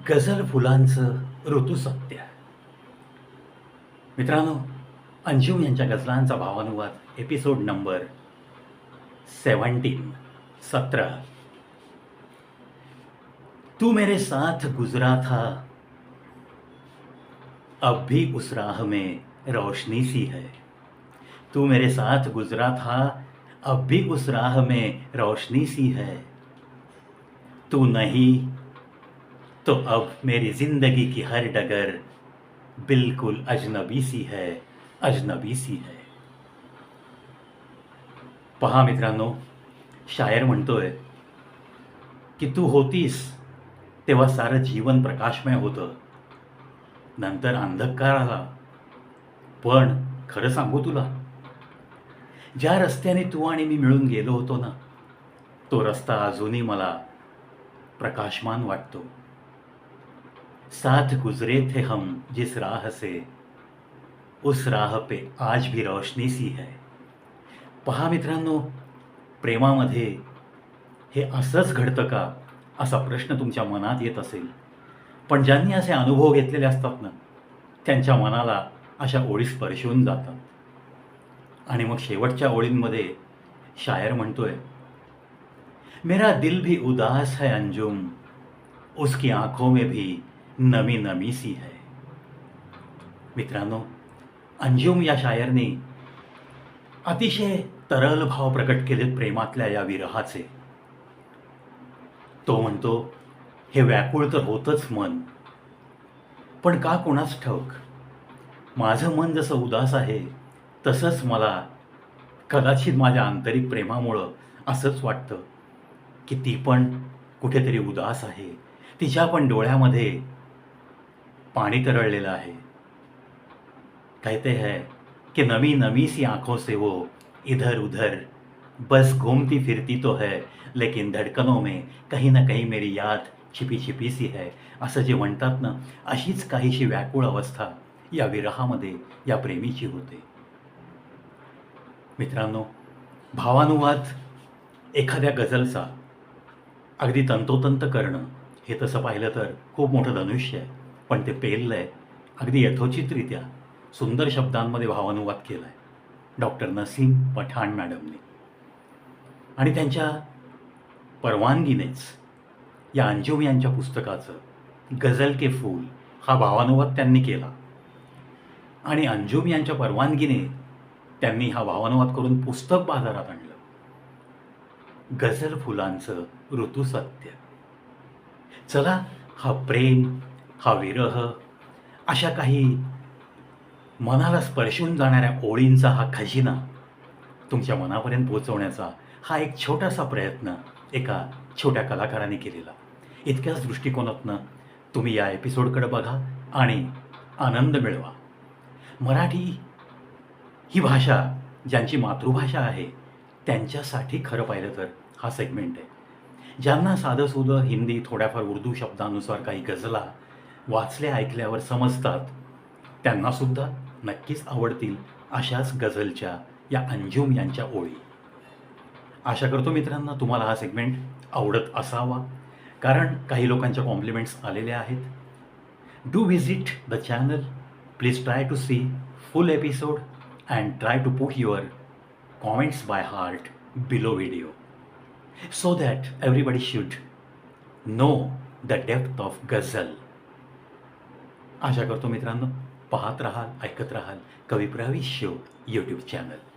गझल फुलांचं ऋतुसत्य. मित्रांनो, अंजुम यांच्या गझलांचा भावानुवाद एपिसोड नंबर 17. तू मेरे साथ गुजरा था, अब भी उस राह में रोशनी सी है. तू मेरे साथ गुजरा था, अब भी उस राह में रोशनी सी है. तू नहीं तो अब मेरी जिंदगी की हर डगर बिल्कुल अजनबी सी है, अजनबी सी है. पहा मित्रांनो, शायर म्हणतोय की तू होतीस तेव्हा सारं जीवन प्रकाशमय होतं, नंतर अंधकार आला. पण खरं सांगू तुला, ज्या रस्त्याने तू आणि मी मिळून गेलो होतो ना, तो रस्ता अजूनही मला प्रकाशमान वाटतो. साथ गुजरे थे हम जिस राह से, उस राह पे आज भी रोशनी सी है. पहा मित्रांनो, प्रेमामध्ये हे असंच घडतं का असा प्रश्न तुमच्या मनात येत असेल. पण ज्यांनी असे अनुभव घेतलेले असतात ना, त्यांच्या मनाला अशा ओळी स्पर्शून जातात. आणि मग शेवटच्या ओळींमध्ये शायर म्हणतोय, मेरा दिल भी उदास है अंजुम, उसकी आंखों में भी नमी नमी सी है. मित्रांनो, अंजुम या शायरने अतिशय तरल भाव प्रकट केलेत प्रेमातल्या या विरहाचे. तो म्हणतो, हे व्याकुळ तर होतच मन, पण का कोणास ठाऊक, माझं मन जसं उदास आहे तसंच मला कदाचित माझ्या आंतरिक प्रेमामुळं असंच वाटतं की ती पण कुठेतरी उदास आहे. तिच्या पण डोळ्यामध्ये पाणी तरळलेलं आहे. कहते हैं कि नमी नमी सी आंखों से वो इधर उधर बस घूमती फिरती तो है, लेकिन धडकनों में कहीं ना कहीं मेरी याद छिपी छिपी सी है. असं जे म्हणतात ना, अशीच काहीशी व्याकुळ अवस्था या विरहामध्ये या प्रेमीची होते. मित्रांनो, भावानुवाद एखाद्या गझलचा अगदी तंतोतंत करणं हे तसं पाहिलं तर खूप मोठं धनुष्य आहे. पण ते पेललं आहे अगदी यथोचितरित्या सुंदर शब्दांमध्ये भावानुवाद केला आहे डॉक्टर नसीम पठाण मॅडमने. आणि त्यांच्या परवानगीनेच या अंजुम यांच्या पुस्तकाचं गझल के फूल हा भावानुवाद त्यांनी केला. आणि अंजुम यांच्या परवानगीने त्यांनी हा भावानुवाद करून पुस्तक बाजारात आणलं, गझल फुलांचं ऋतुसत्य. चला, हा प्रेम, हा विरह, अशा काही मनाला स्पर्शून जाणाऱ्या ओळींचा हा खजिना तुमच्या मनापर्यंत पोहोचवण्याचा हा एक छोटासा प्रयत्न एका छोट्या कलाकाराने केलेला. इतक्याच दृष्टिकोनातनं तुम्ही या एपिसोडकडे बघा आणि आनंद मिळवा. मराठी ही भाषा ज्यांची मातृभाषा आहे त्यांच्यासाठी खरं पाहिलं तर हा सेगमेंट आहे. ज्यांना साधंसुधं हिंदी, थोड्याफार उर्दू शब्दानुसार काही गझला वाचल्या ऐकल्यावर समजतात, त्यांनासुद्धा नक्कीच आवडतील अशाच गझलच्या या अंजुम यांच्या ओळी. आशा करतो मित्रांनो तुम्हाला हा सेगमेंट आवडत असावा, कारण काही लोकांच्या कॉम्प्लिमेंट्स आलेल्या आहेत. Do visit the channel, please try to see full episode and try to put your comments by heart below video, so that everybody should know the depth of ghazal. आशा करतो मित्रांनो पाहत राहाल, ऐकत राहाल कवी प्रवीश शो यूट्यूब चॅनल.